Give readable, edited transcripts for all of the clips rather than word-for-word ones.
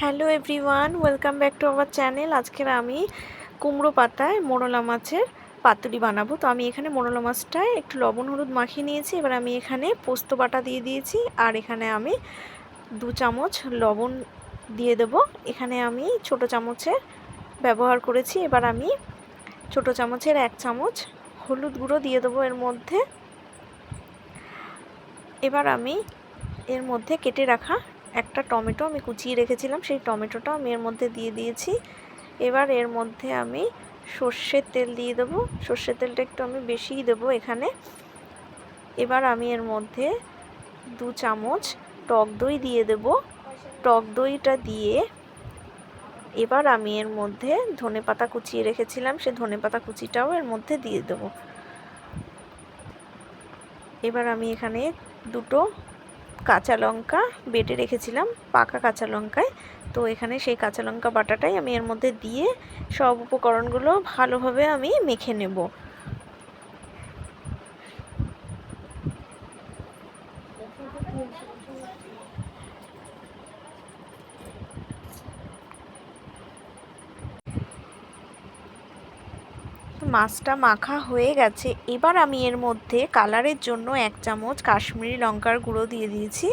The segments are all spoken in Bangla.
Hello everyone, welcome back to our channel. আজকের আমি কুমড়ো পাতায় মোরলা মাছের পাতুরি বানাবো। তো আমি এখানে মোরলা মাছটায় একটু লবণ হলুদ মাখিয়ে নিয়েছি। এবার আমি এখানে পোস্ত বাটা দিয়ে দিয়েছি, আর এখানে আমি 2 চামচ লবণ দিয়ে দেবো। এখানে আমি ছোট চামচের ব্যবহার করেছি। এবার আমি ছোট চামচের 1 চামচ হলুদ গুঁড়ো দিয়ে দেবো এর মধ্যে। এবার আমি এর মধ্যে কেটে রাখা একটা টমেটো আমি কুচিয়ে রেখেছিলাম, সেই টমেটোটা আমি এর মধ্যে দিয়ে দিয়েছি। এবার এর মধ্যে আমি সর্ষের তেল দিয়ে দেবো। সর্ষের তেলটা একটু আমি বেশিই দেবো এখানে। এবার আমি এর মধ্যে 2 চামচ টক দই দিয়ে দেব। টক দইটা দিয়ে এবার আমি এর মধ্যে ধনেপাতা কুচিয়ে রেখেছিলাম, সেই ধনেপাতা কুচিটাও এর মধ্যে দিয়ে দেব। এবার আমি এখানে 2টো কাঁচা লঙ্কা বেটে রেখেছিলাম, পাকা কাঁচা লঙ্কায়। তো এখানে সেই কাঁচা লঙ্কা বাটাটাই আমি এর মধ্যে দিয়ে সব উপকরণগুলো ভালোভাবে আমি মেখে নেব। মাছটা মাখা হয়ে গেছে। এবার আমি এর মধ্যে কালারের জন্য 1 চামচ কাশ্মীরি লঙ্কার গুঁড়ো দিয়ে দিয়েছি।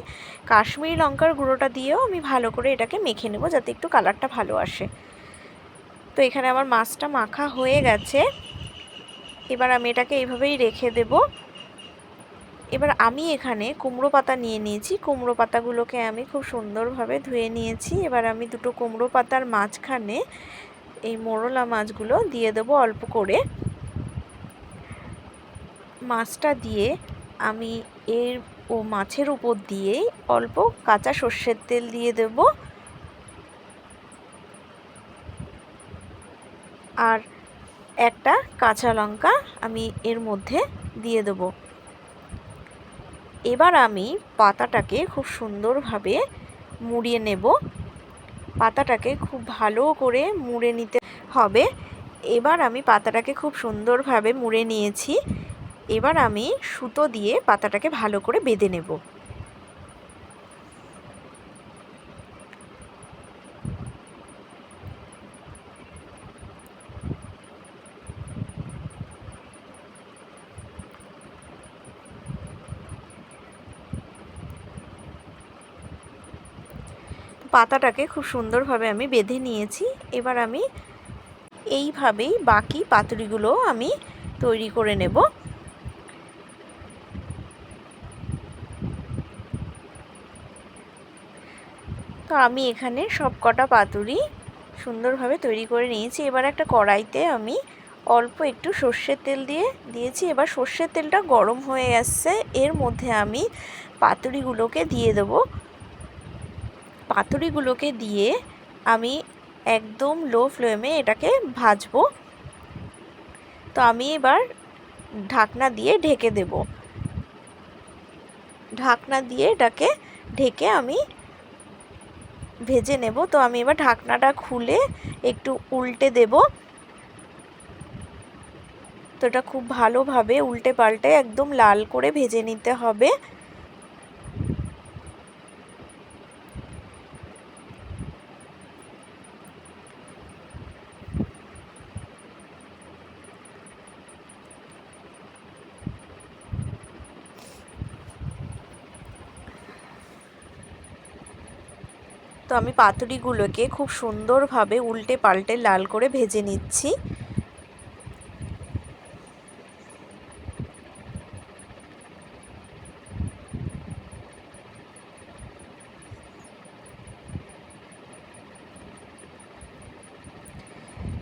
কাশ্মীরি লঙ্কার গুঁড়োটা দিয়েও আমি ভালো করে এটাকে মেখে নেব, যাতে একটু কালারটা ভালো আসে। তো এখানে আমার মাছটা মাখা হয়ে গেছে। এবার আমি এটাকে এইভাবেই রেখে দেব। এবার আমি এখানে কুমড়ো পাতা নিয়ে নিয়েছি। কুমড়ো পাতাগুলোকে আমি খুব সুন্দরভাবে ধুয়ে নিয়েছি। এবার আমি 2টো কুমড়ো পাতার মাঝখানে এই মোরলা মাছগুলো দিয়ে দেবো অল্প করে। মাছটা দিয়ে আমি মাছের উপর দিয়েই অল্প কাঁচা সর্ষের তেল দিয়ে দেব, আর একটা কাঁচা লঙ্কা আমি এর মধ্যে দিয়ে দেব। এবার আমি পাতাটাকে খুব সুন্দরভাবে মুড়িয়ে নেব। পাতাটাকে খুব ভালো করে মুড়ে নিতে হবে। এবার আমি পাতাটাকে খুব সুন্দরভাবে মুড়ে নিয়েছি। এবার আমি সুতো দিয়ে পাতাটাকে ভালো করে বেঁধে নেব। পাতাটাকে খুব সুন্দরভাবে আমি বেঁধে নিয়েছি। এবার আমি এইভাবেই বাকি পাতুরিগুলো আমি তৈরি করে নেব। তো আমি এখানে সব কটা পাতুরি সুন্দরভাবে তৈরি করে নিয়েছি। এবার একটা কড়াইতে আমি অল্প একটু সর্ষের তেল দিয়েছি। এবার সর্ষের তেলটা গরম হয়ে আসছে, এর মধ্যে আমি পাতুরিগুলোকে দিয়ে দেব। পাতুরিগুলোকে দিয়ে আমি একদম লো ফ্লেমে এটাকে ভাজবো। তো আমি এবার ঢাকনা দিয়ে ঢেকে দেব। ঢাকনা দিয়ে এটাকে ঢেকে আমি ভেজে নেব। তো আমি এবার ঢাকনাটা খুলে একটু উল্টে দেব। তো এটা খুব ভালোভাবে উল্টে পাল্টে একদম লাল করে ভেজে নিতে হবে। তো আমি পাতুরিগুলোকে খুব সুন্দরভাবে উল্টে পাল্টে লাল করে ভেজে নিচ্ছি।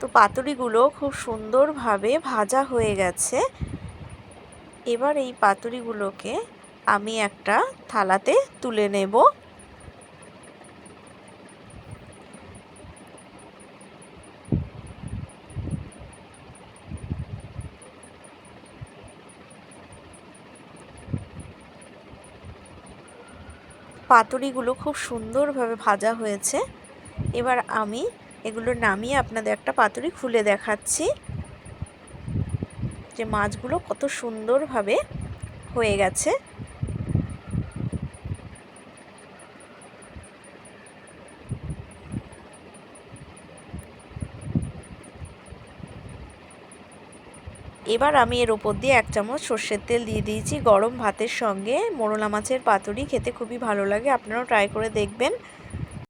তো পাতুরিগুলো খুব সুন্দরভাবে ভাজা হয়ে গেছে। এবার এই পাতুরিগুলোকে আমি একটা থালাতে তুলে নেব। পাতুরিগুলো খুব সুন্দরভাবে ভাজা হয়েছে। এবার আমি এগুলো নামিয়ে আপনাদের একটা পাতুরি খুলে দেখাচ্ছি যে মাছগুলো কত সুন্দরভাবে হয়ে গেছে। এবার আমি এর ওপর দিয়ে 1 চামচ সর্ষের তেল দিয়ে দিয়েছি। গরম ভাতের সঙ্গে মোরলা মাছের পাতুরি খেতে খুবই ভালো লাগে, আপনারাও ট্রাই করে দেখবেন।